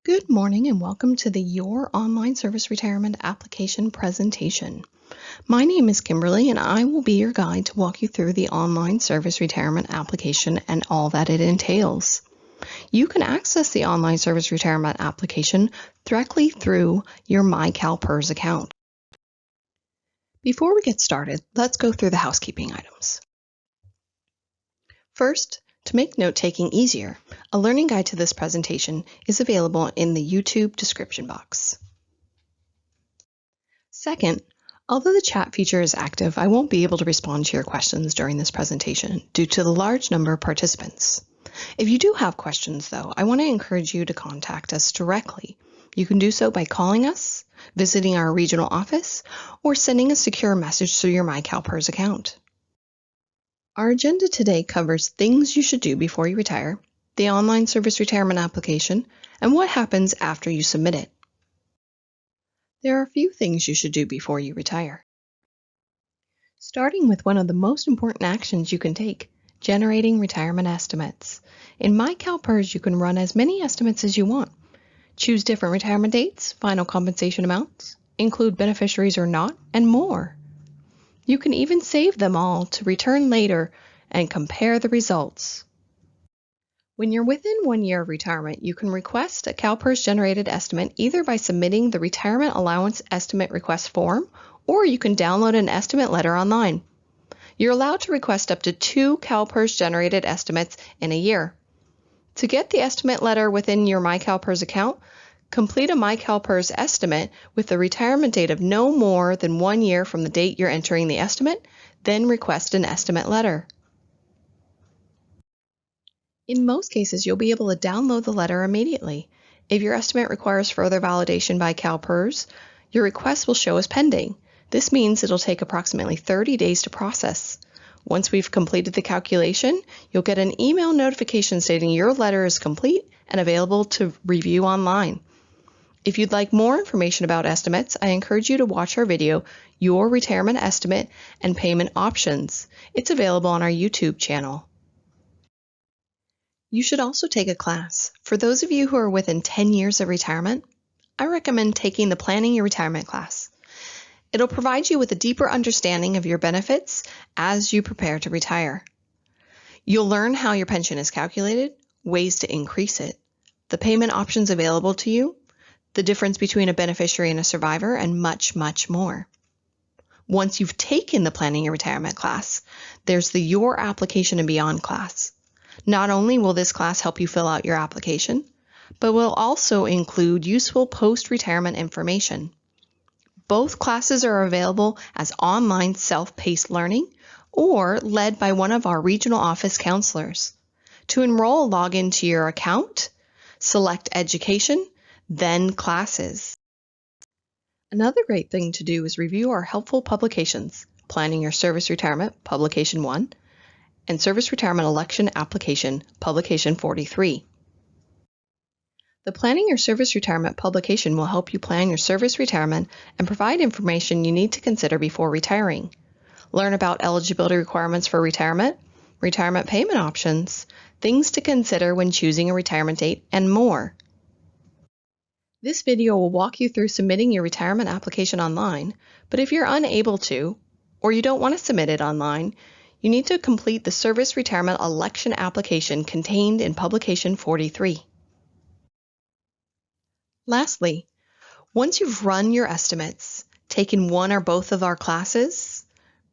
Good morning and welcome to the Your Online Service Retirement Application presentation. My name is Kimberly and I will be your guide to walk you through the Online Service Retirement Application and all that it entails. You can access the Online Service Retirement Application directly through your MyCalPERS account. Before we get started, let's go through the housekeeping items. First, to make note-taking easier, a learning guide to this presentation is available in the YouTube description box. Second, although the chat feature is active, I won't be able to respond to your questions during this presentation due to the large number of participants. If you do have questions, though, I want to encourage you to contact us directly. You can do so by calling us, visiting our regional office, or sending a secure message through your MyCalPERS account. Our agenda today covers things you should do before you retire, the Online Service Retirement Application, and what happens after you submit it. There are a few things you should do before you retire. Starting with one of the most important actions you can take, generating retirement estimates. In MyCalPERS, you can run as many estimates as you want. Choose different retirement dates, final compensation amounts, include beneficiaries or not, and more. You can even save them all to return later and compare the results. When you're within 1 year of retirement, you can request a CalPERS generated estimate either by submitting the Retirement Allowance Estimate Request form, or you can download an estimate letter online. You're allowed to request up to 2 CalPERS generated estimates in a year. To get the estimate letter within your MyCalPERS account, complete a MyCalPERS estimate with the retirement date of no more than 1 year from the date you're entering the estimate, then request an estimate letter. In most cases, you'll be able to download the letter immediately. If your estimate requires further validation by CalPERS, your request will show as pending. This means it'll take approximately 30 days to process. Once we've completed the calculation, you'll get an email notification stating your letter is complete and available to review online. If you'd like more information about estimates, I encourage you to watch our video, Your Retirement Estimate and Payment Options. It's available on our YouTube channel. You should also take a class. For those of you who are within 10 years of retirement, I recommend taking the Planning Your Retirement class. It'll provide you with a deeper understanding of your benefits as you prepare to retire. You'll learn how your pension is calculated, ways to increase it, the payment options available to you, the difference between a beneficiary and a survivor, and much, much more. Once you've taken the Planning Your Retirement class, there's the Your Application and Beyond class. Not only will this class help you fill out your application, but will also include useful post-retirement information. Both classes are available as online self-paced learning or led by one of our regional office counselors. To enroll, log into your account, select Education, then Classes. Another great thing to do is review our helpful publications, Planning Your Service Retirement, Publication 1, and Service Retirement Election Application, Publication 43. The Planning Your Service Retirement publication will help you plan your service retirement and provide information you need to consider before retiring. Learn about eligibility requirements for retirement, retirement payment options, things to consider when choosing a retirement date, and more. This video will walk you through submitting your retirement application online, but if you're unable to, or you don't want to submit it online, you need to complete the Service Retirement Election Application contained in Publication 43. Lastly, once you've run your estimates, taken one or both of our classes,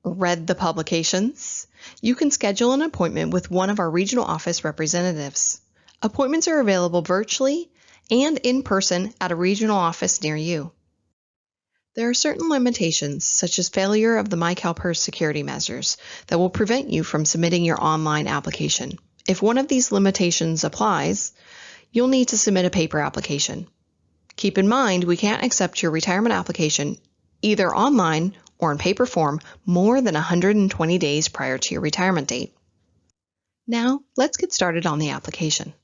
read the publications, you can schedule an appointment with one of our regional office representatives. Appointments are available virtually and in person at a regional office near you. There are certain limitations, such as failure of the MyCalPERS security measures, that will prevent you from submitting your online application. If one of these limitations applies, you'll need to submit a paper application. Keep in mind, we can't accept your retirement application either online or in paper form more than 120 days prior to your retirement date. Now, let's get started on the application.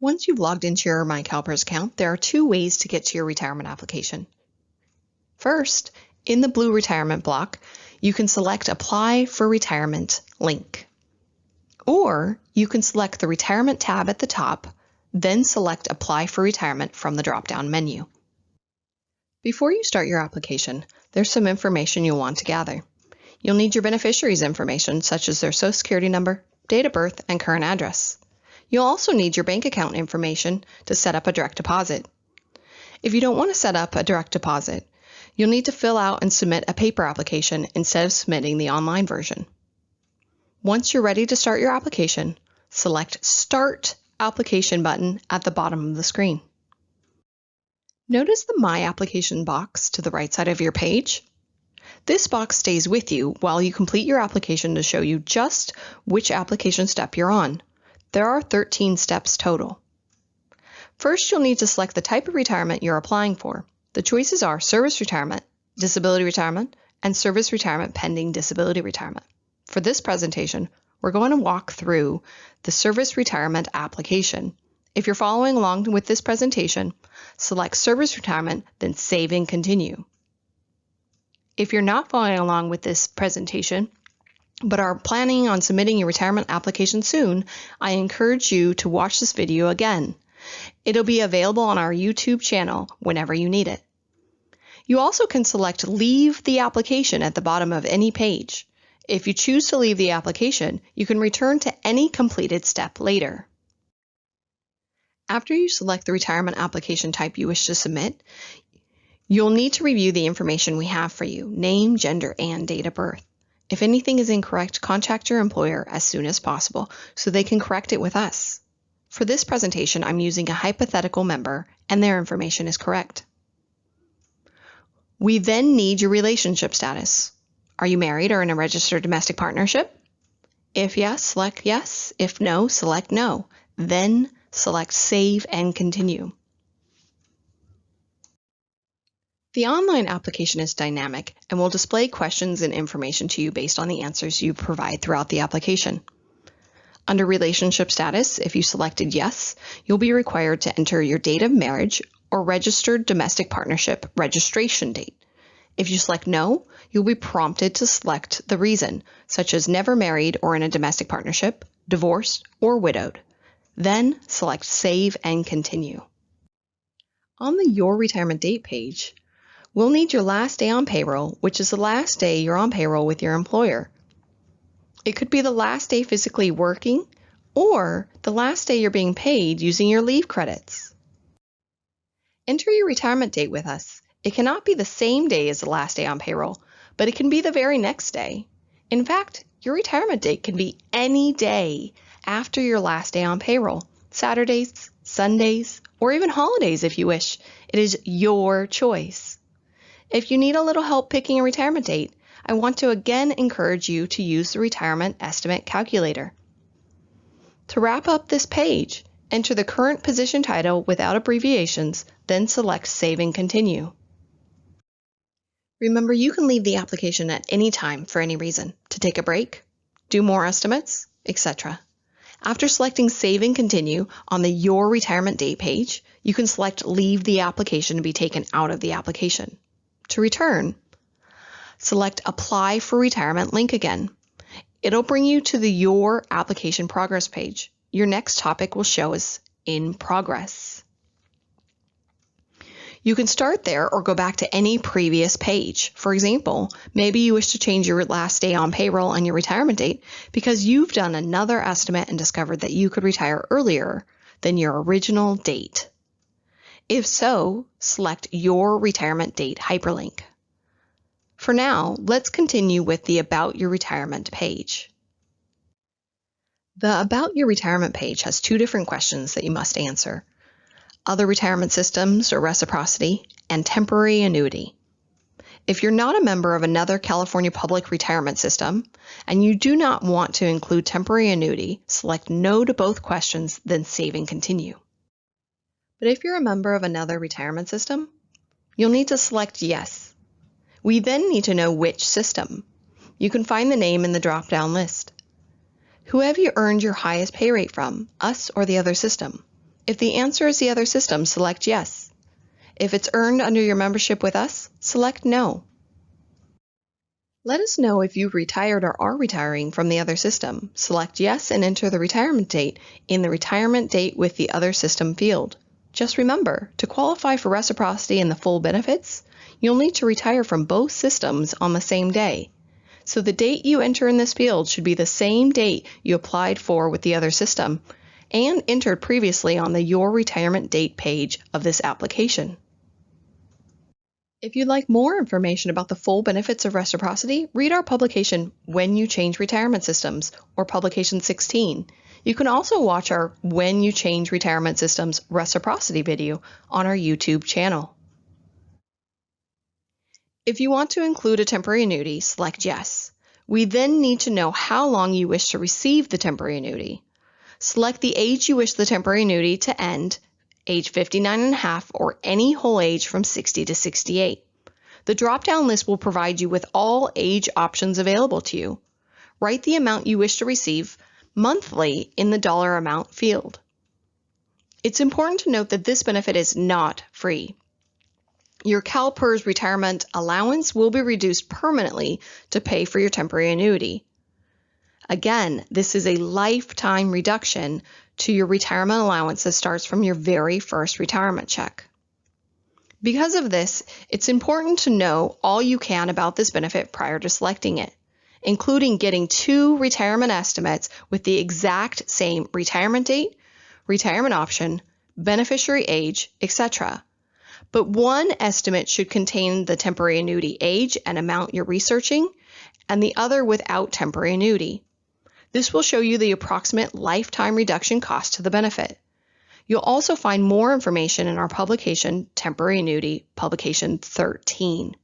Once you've logged into your MyCalPERS account, there are 2 ways to get to your retirement application. First, in the blue retirement block, you can select Apply for Retirement link. Or you can select the Retirement tab at the top, Then select Apply for Retirement from the drop-down menu. Before you start your application, there's some information you'll want to gather. You'll need your beneficiary's information, such as their Social Security number, date of birth, and current address. You'll also need your bank account information to set up a direct deposit. If you don't want to set up a direct deposit, you'll need to fill out and submit a paper application instead of submitting the online version. Once you're ready to start your application, select Start Application button at the bottom of the screen. Notice the My Application box to the right side of your page. This box stays with you while you complete your application to show you just which application step you're on. There are 13 steps total. First, you'll need to select the type of retirement you're applying for. The choices are service retirement, disability retirement, and service retirement pending disability retirement. For this presentation, we're going to walk through the service retirement application. If you're following along with this presentation, select service retirement, then save and continue. If you're not following along with this presentation, but are planning on submitting your retirement application soon, I encourage you to watch this video again. It'll be available on our YouTube channel whenever you need it. You also can select Leave the Application at the bottom of any page. If you choose to leave the application, you can return to any completed step later. After you select the retirement application type you wish to submit, you'll need to review the information we have for you: name, gender, and date of birth. If anything is incorrect, contact your employer as soon as possible so they can correct it with us. For this presentation, I'm using a hypothetical member, and their information is correct. We then need your relationship status. Are you married or in a registered domestic partnership? If yes, select yes. If no, select no. Then select Save and Continue. The online application is dynamic and will display questions and information to you based on the answers you provide throughout the application. Under Relationship Status, if you selected yes, you'll be required to enter your date of marriage or registered domestic partnership registration date. If you select no, you'll be prompted to select the reason, such as never married or in a domestic partnership, divorced, or widowed. Then select Save and Continue. On the Your Retirement Date page, we'll need your last day on payroll, which is the last day you're on payroll with your employer. It could be the last day physically working or the last day you're being paid using your leave credits. Enter your retirement date with us. It cannot be the same day as the last day on payroll, but it can be the very next day. In fact, your retirement date can be any day after your last day on payroll: Saturdays, Sundays, or even holidays if you wish. It is your choice. If you need a little help picking a retirement date, I want to again encourage you to use the Retirement Estimate Calculator. To wrap up this page, enter the current position title without abbreviations, then select Save and Continue. Remember, you can leave the application at any time for any reason: to take a break, do more estimates, etc. After selecting Save and Continue on the Your Retirement Date page, you can select Leave the Application to be taken out of the application. To return, select Apply for Retirement link again. It'll bring you to the Your Application Progress page. Your next topic will show as In Progress. You can start there or go back to any previous page. For example, maybe you wish to change your last day on payroll and your retirement date because you've done another estimate and discovered that you could retire earlier than your original date. If so, select Your Retirement Date hyperlink. For now, let's continue with the About Your Retirement page. The About Your Retirement page has two different questions that you must answer: other retirement systems or reciprocity, and temporary annuity. If you're not a member of another California public retirement system and you do not want to include temporary annuity, select No to both questions, then Save and Continue. But if you're a member of another retirement system, you'll need to select Yes. We then need to know which system. You can find the name in the drop-down list. Who have you earned your highest pay rate from, us or the other system? If the answer is the other system, select Yes. If it's earned under your membership with us, select No. Let us know if you retired or are retiring from the other system. Select yes and enter the retirement date in the retirement date with the other system field. Just remember, to qualify for reciprocity and the full benefits, you'll need to retire from both systems on the same day. So the date you enter in this field should be the same date you applied for with the other system and entered previously on the Your Retirement Date page of this application. If you'd like more information about the full benefits of reciprocity, read our publication, When You Change Retirement Systems, or Publication 16. You can also watch our When You Change Retirement Systems reciprocity video on our YouTube channel. If you want to include a temporary annuity, select Yes. We then need to know how long you wish to receive the temporary annuity. Select the age you wish the temporary annuity to end, age 59 and a half, or any whole age from 60 to 68. The drop-down list will provide you with all age options available to you. Write the amount you wish to receive monthly in the dollar amount field. It's important to note that this benefit is not free. Your CalPERS retirement allowance will be reduced permanently to pay for your temporary annuity. Again, this is a lifetime reduction to your retirement allowance that starts from your very first retirement check. Because of this, it's important to know all you can about this benefit prior to selecting it, including getting 2 retirement estimates with the exact same retirement date, retirement option, beneficiary age, etc. But one estimate should contain the temporary annuity age and amount you're researching, and the other without temporary annuity. This will show you the approximate lifetime reduction cost to the benefit. You'll also find more information in our publication, Temporary Annuity, Publication 13.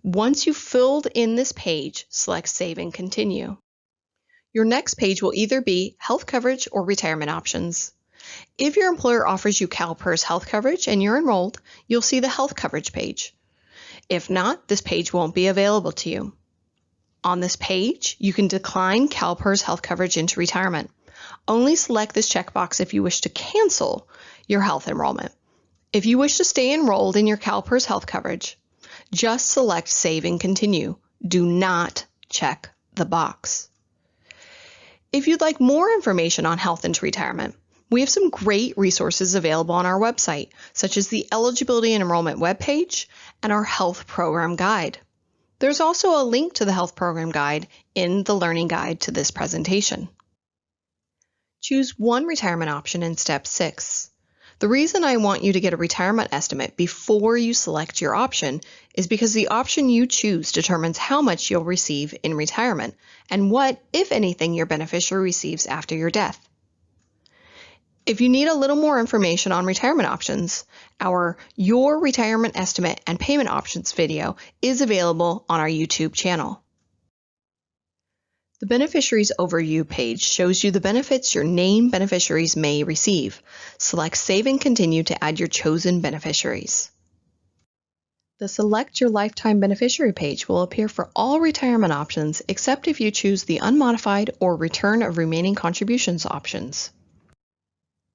Once you've filled in this page, select Save and Continue. Your next page will either be Health Coverage or Retirement Options. If your employer offers you CalPERS health coverage and you're enrolled, you'll see the Health Coverage page. If not, this page won't be available to you. On this page, you can decline CalPERS health coverage into retirement. Only select this checkbox if you wish to cancel your health enrollment. If you wish to stay enrolled in your CalPERS health coverage, just select Save and Continue. Do not check the box. If you'd like more information on health into retirement, we have some great resources available on our website, such as the Eligibility and Enrollment webpage and our Health Program Guide. There's also a link to the Health Program Guide in the Learning Guide to this presentation. Choose one retirement option in Step 6. The reason I want you to get a retirement estimate before you select your option is because the option you choose determines how much you'll receive in retirement and what, if anything, your beneficiary receives after your death. If you need a little more information on retirement options, our Your Retirement Estimate and Payment Options video is available on our YouTube channel. The Beneficiaries Overview page shows you the benefits your named beneficiaries may receive. Select Save and Continue to add your chosen beneficiaries. The Select Your Lifetime Beneficiary page will appear for all retirement options except if you choose the Unmodified or Return of Remaining Contributions options.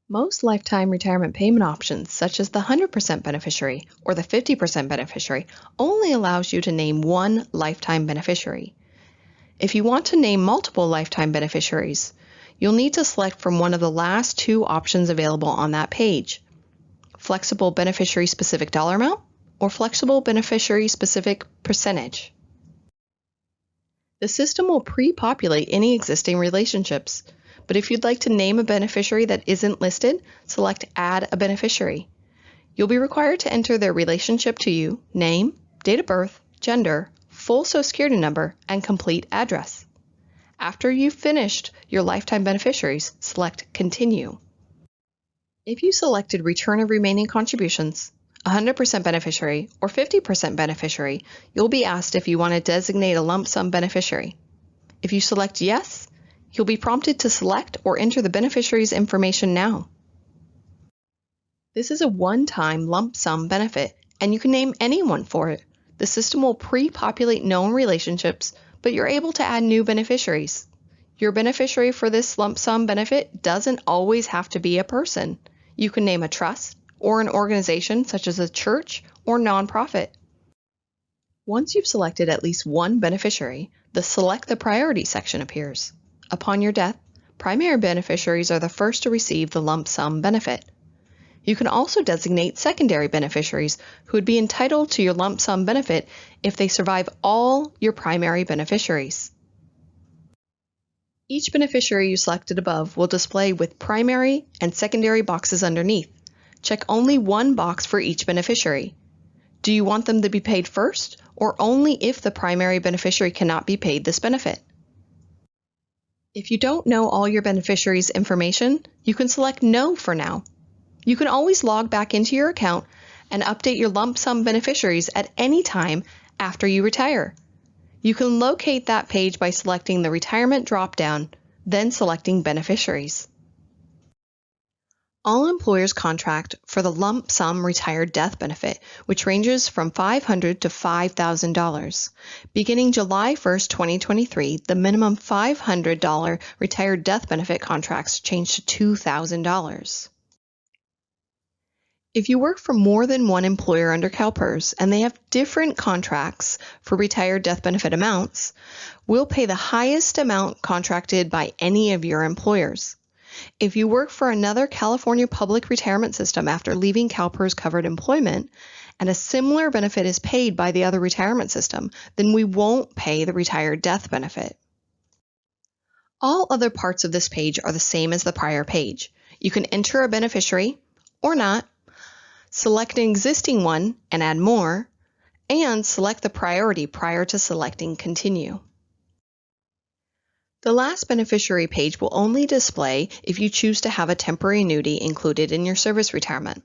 Most lifetime retirement payment options, such as the 100% beneficiary or the 50% beneficiary, only allows you to name one lifetime beneficiary. If you want to name multiple lifetime beneficiaries, you'll need to select from one of the last 2 options available on that page: Flexible Beneficiary Specific Dollar Amount or Flexible Beneficiary Specific Percentage. The system will pre-populate any existing relationships, but if you'd like to name a beneficiary that isn't listed, select Add a Beneficiary. You'll be required to enter their relationship to you, name, date of birth, gender, full Social Security number, and complete address. After you've finished your lifetime beneficiaries, select Continue. If you selected Return of Remaining Contributions, 100% beneficiary, or 50% beneficiary, you'll be asked if you want to designate a lump sum beneficiary. If you select Yes, you'll be prompted to select or enter the beneficiary's information now. This is a one-time lump sum benefit, and you can name anyone for it. The system will pre-populate known relationships, but you're able to add new beneficiaries. Your beneficiary for this lump sum benefit doesn't always have to be a person. You can name a trust or an organization such as a church or nonprofit. Once you've selected at least one beneficiary, the Select the Priority section appears. Upon your death, primary beneficiaries are the first to receive the lump sum benefit. You can also designate secondary beneficiaries who would be entitled to your lump sum benefit if they survive all your primary beneficiaries. Each beneficiary you selected above will display with primary and secondary boxes underneath. Check only one box for each beneficiary. Do you want them to be paid first, or only if the primary beneficiary cannot be paid this benefit? If you don't know all your beneficiaries' information, you can select No for now. You can always log back into your account and update your lump sum beneficiaries at any time after you retire. You can locate that page by selecting the Retirement drop-down, then selecting Beneficiaries. All employers contract for the lump sum retired death benefit, which ranges from $500 to $5,000. Beginning July 1, 2023, the minimum $500 retired death benefit contracts changed to $2,000. If you work for more than one employer under CalPERS and they have different contracts for retired death benefit amounts, we'll pay the highest amount contracted by any of your employers. If you work for another California public retirement system after leaving CalPERS covered employment and a similar benefit is paid by the other retirement system, then we won't pay the retired death benefit. All other parts of this page are the same as the prior page. You can enter a beneficiary or not, select an existing one and add more, and select the priority prior to selecting Continue. The last beneficiary page will only display if you choose to have a temporary annuity included in your service retirement.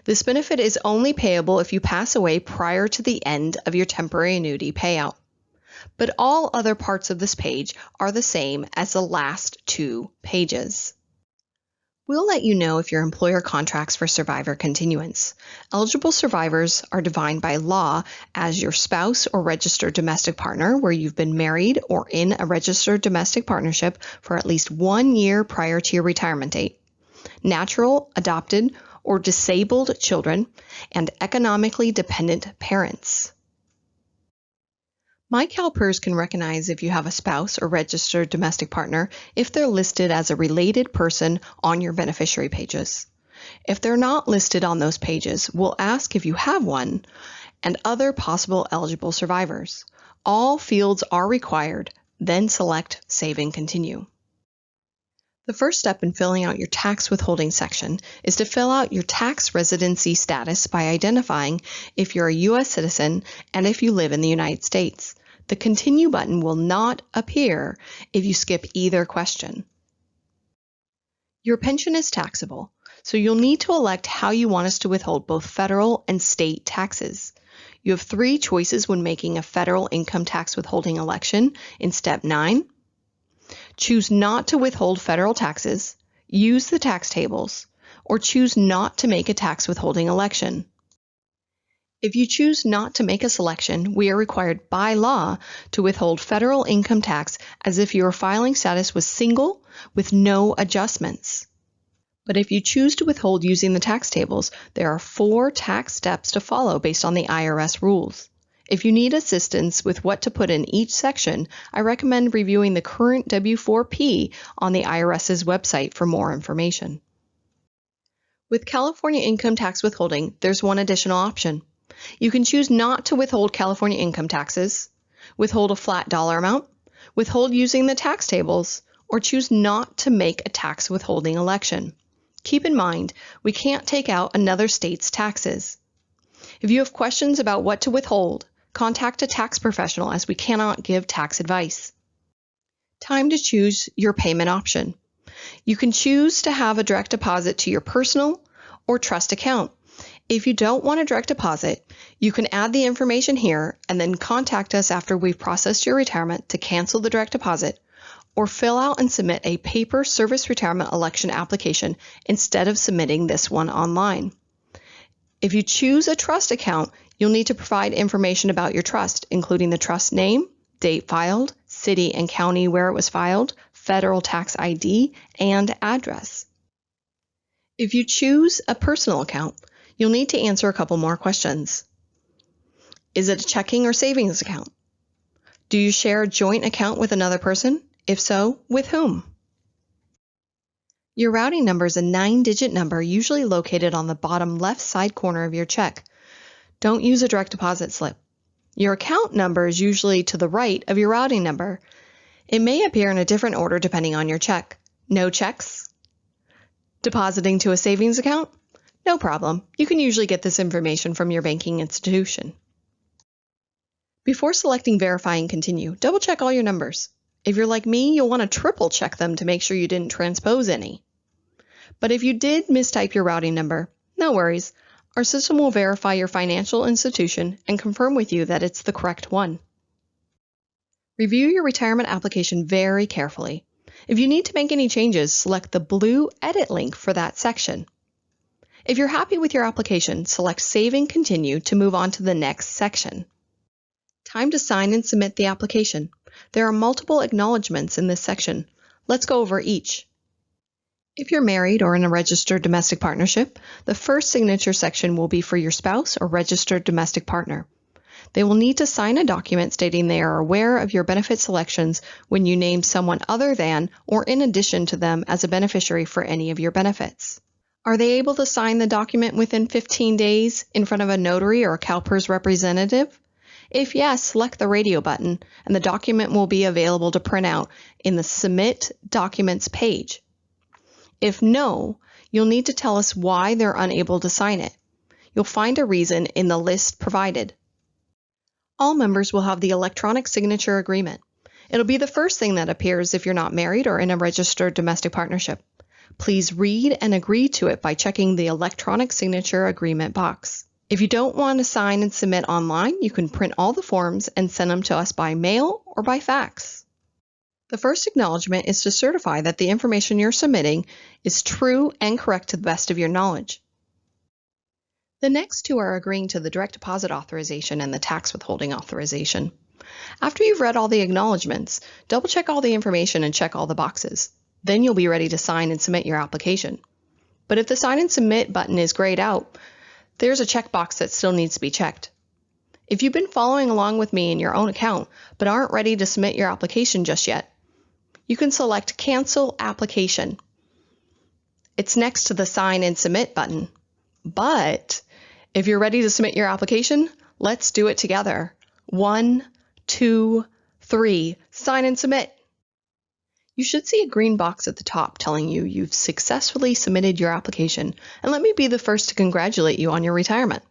This benefit is only payable if you pass away prior to the end of your temporary annuity payout. But all other parts of this page are the same as the last two pages. We'll let you know if your employer contracts for survivor continuance. Eligible survivors are defined by law as your spouse or registered domestic partner where you've been married or in a registered domestic partnership for at least 1 year prior to your retirement date, natural, adopted, or disabled children, and economically dependent parents. MyCalPERS can recognize if you have a spouse or registered domestic partner if they're listed as a related person on your beneficiary pages. If they're not listed on those pages, we'll ask if you have one and other possible eligible survivors. All fields are required, then select Save and Continue. The first step in filling out your tax withholding section is to fill out your tax residency status by identifying if you're a U.S. citizen and if you live in the United States. The Continue button will not appear if you skip either question. Your pension is taxable, so you'll need to elect how you want us to withhold both federal and state taxes. You have 3 choices when making a federal income tax withholding election in Step 9. Choose not to withhold federal taxes, use the tax tables, or choose not to make a tax withholding election. If you choose not to make a selection, we are required by law to withhold federal income tax as if your filing status was single with no adjustments. But if you choose to withhold using the tax tables, there are 4 tax steps to follow based on the IRS rules. If you need assistance with what to put in each section, I recommend reviewing the current W-4P on the IRS's website for more information. With California income tax withholding, there's one additional option. You can choose not to withhold California income taxes, withhold a flat dollar amount, withhold using the tax tables, or choose not to make a tax withholding election. Keep in mind, we can't take out another state's taxes. If you have questions about what to withhold, contact a tax professional as we cannot give tax advice. Time to choose your payment option. You can choose to have a direct deposit to your personal or trust account. If you don't want a direct deposit, you can add the information here and then contact us after we've processed your retirement to cancel the direct deposit or fill out and submit a paper service retirement election application instead of submitting this one online. If you choose a trust account, you'll need to provide information about your trust, including the trust name, date filed, city and county where it was filed, federal tax ID, and address. If you choose a personal account, you'll need to answer a couple more questions. Is it a checking or savings account? Do you share a joint account with another person? If so, with whom? Your routing number is a 9-digit number usually located on the bottom left side corner of your check. Don't use a direct deposit slip. Your account number is usually to the right of your routing number. It may appear in a different order depending on your check. No checks? Depositing to a savings account? No problem. You can usually get this information from your banking institution. Before selecting Verify and Continue, double check all your numbers. If you're like me, you'll want to triple check them to make sure you didn't transpose any. But if you did mistype your routing number, no worries. Our system will verify your financial institution and confirm with you that it's the correct one. Review your retirement application very carefully. If you need to make any changes, select the blue Edit link for that section. If you're happy with your application, select Save and Continue to move on to the next section. Time to sign and submit the application. There are multiple acknowledgments in this section. Let's go over each. If you're married or in a registered domestic partnership, the first signature section will be for your spouse or registered domestic partner. They will need to sign a document stating they are aware of your benefit selections when you name someone other than or in addition to them as a beneficiary for any of your benefits. Are they able to sign the document within 15 days in front of a notary or a CalPERS representative? If yes, select the radio button and the document will be available to print out in the Submit Documents page. If no, you'll need to tell us why they're unable to sign it. You'll find a reason in the list provided. All members will have the electronic signature agreement. It'll be the first thing that appears if you're not married or in a registered domestic partnership. Please read and agree to it by checking the electronic signature agreement box. If you don't want to sign and submit online, you can print all the forms and send them to us by mail or by fax. The first acknowledgement is to certify that the information you're submitting is true and correct to the best of your knowledge. The next two are agreeing to the direct deposit authorization and the tax withholding authorization. After you've read all the acknowledgments, double check all the information and check all the boxes. Then you'll be ready to sign and submit your application. But if the Sign and Submit button is grayed out, there's a checkbox that still needs to be checked. If you've been following along with me in your own account but aren't ready to submit your application just yet, you can select Cancel Application. It's next to the Sign and Submit button. But if you're ready to submit your application, let's do it together. 1, 2, 3, sign and submit. You should see a green box at the top telling you you've successfully submitted your application, and let me be the first to congratulate you on your retirement.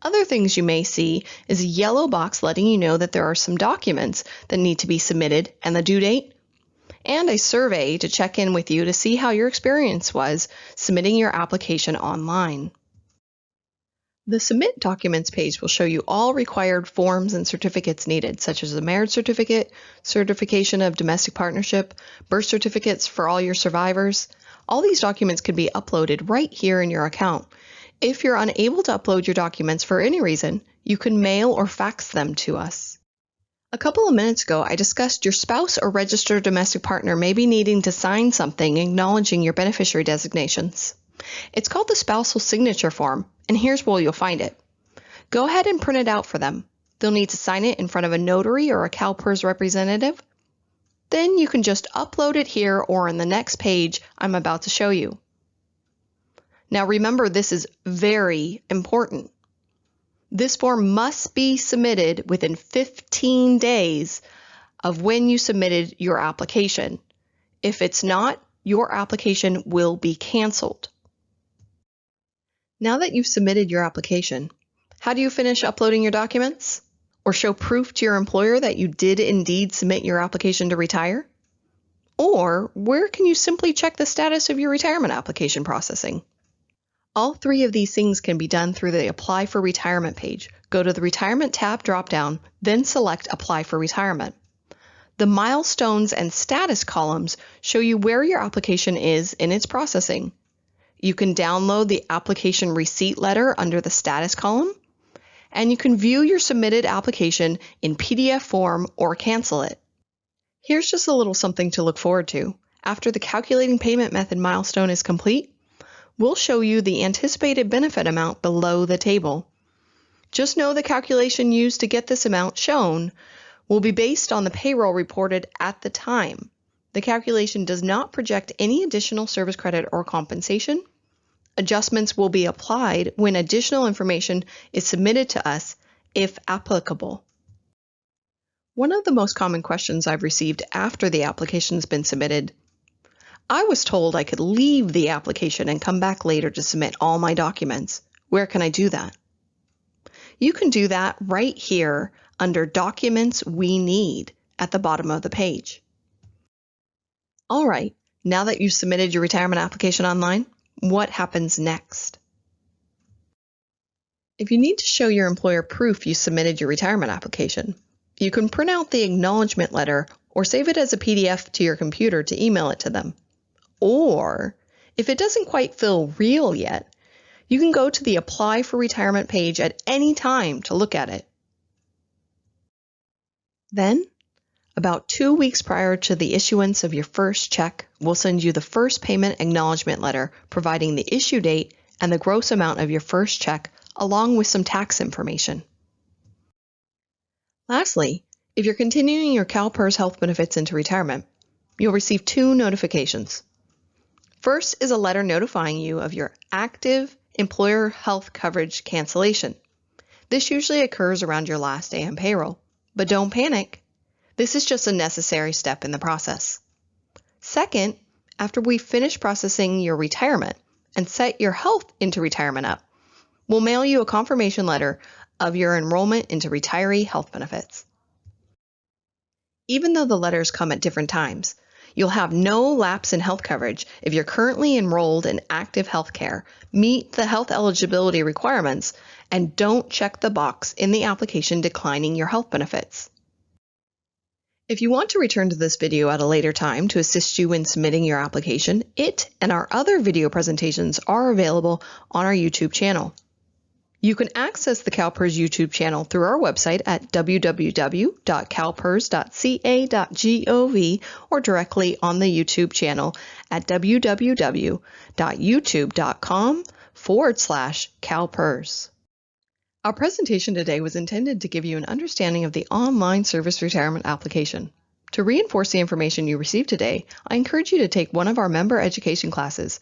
Other things you may see is a yellow box letting you know that there are some documents that need to be submitted and the due date, and a survey to check in with you to see how your experience was submitting your application online. The Submit Documents page will show you all required forms and certificates needed, such as a marriage certificate, certification of domestic partnership, birth certificates for all your survivors. All these documents can be uploaded right here in your account. If you're unable to upload your documents for any reason, you can mail or fax them to us. A couple of minutes ago, I discussed your spouse or registered domestic partner may be needing to sign something acknowledging your beneficiary designations. It's called the spousal signature form, and here's where you'll find it. Go ahead and print it out for them. They'll need to sign it in front of a notary or a CalPERS representative. Then you can just upload it here or in the next page I'm about to show you. Now remember, this is very important. This form must be submitted within 15 days of when you submitted your application. If it's not, your application will be canceled. Now that you've submitted your application, how do you finish uploading your documents? Or show proof to your employer that you did indeed submit your application to retire? Or where can you simply check the status of your retirement application processing? All three of these things can be done through the Apply for Retirement page. Go to the Retirement tab dropdown, then select Apply for Retirement. The milestones and status columns show you where your application is in its processing. You can download the application receipt letter under the status column, and you can view your submitted application in PDF form or cancel it. Here's just a little something to look forward to. After the calculating payment method milestone is complete, we'll show you the anticipated benefit amount below the table. Just know the calculation used to get this amount shown will be based on the payroll reported at the time. The calculation does not project any additional service credit or compensation. Adjustments will be applied when additional information is submitted to us, if applicable. One of the most common questions I've received after the application has been submitted: I was told I could leave the application and come back later to submit all my documents. Where can I do that? You can do that right here under Documents We Need at the bottom of the page. All right, now that you've submitted your retirement application online, what happens next? If you need to show your employer proof you submitted your retirement application, you can print out the acknowledgement letter or save it as a PDF to your computer to email it to them. Or, if it doesn't quite feel real yet, you can go to the Apply for Retirement page at any time to look at it. Then, about 2 weeks prior to the issuance of your first check, we'll send you the first payment acknowledgement letter providing the issue date and the gross amount of your first check, along with some tax information. Lastly, if you're continuing your CalPERS health benefits into retirement, you'll receive 2 notifications. First is a letter notifying you of your active employer health coverage cancellation. This usually occurs around your last day on payroll, but don't panic. This is just a necessary step in the process. Second, after we finish processing your retirement and set your health into retirement up, we'll mail you a confirmation letter of your enrollment into retiree health benefits. Even though the letters come at different times, you'll have no lapse in health coverage if you're currently enrolled in active health care, meet the health eligibility requirements, and don't check the box in the application declining your health benefits. If you want to return to this video at a later time to assist you in submitting your application, it and our other video presentations are available on our YouTube channel. You can access the CalPERS YouTube channel through our website at www.calpers.ca.gov or directly on the YouTube channel at www.youtube.com/CalPERS. Our presentation today was intended to give you an understanding of the online service retirement application. To reinforce the information you received today, I encourage you to take one of our member education classes.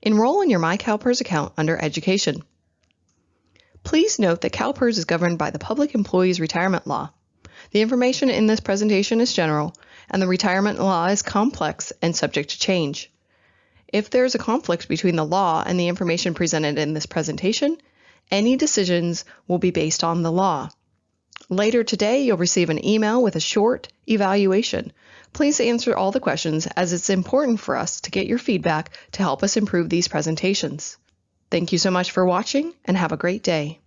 Enroll in your MyCalPERS account under Education. Please note that CalPERS is governed by the Public Employees Retirement Law. The information in this presentation is general, and the retirement law is complex and subject to change. If there is a conflict between the law and the information presented in this presentation, any decisions will be based on the law. Later today, you'll receive an email with a short evaluation. Please answer all the questions, as it's important for us to get your feedback to help us improve these presentations. Thank you so much for watching, and have a great day.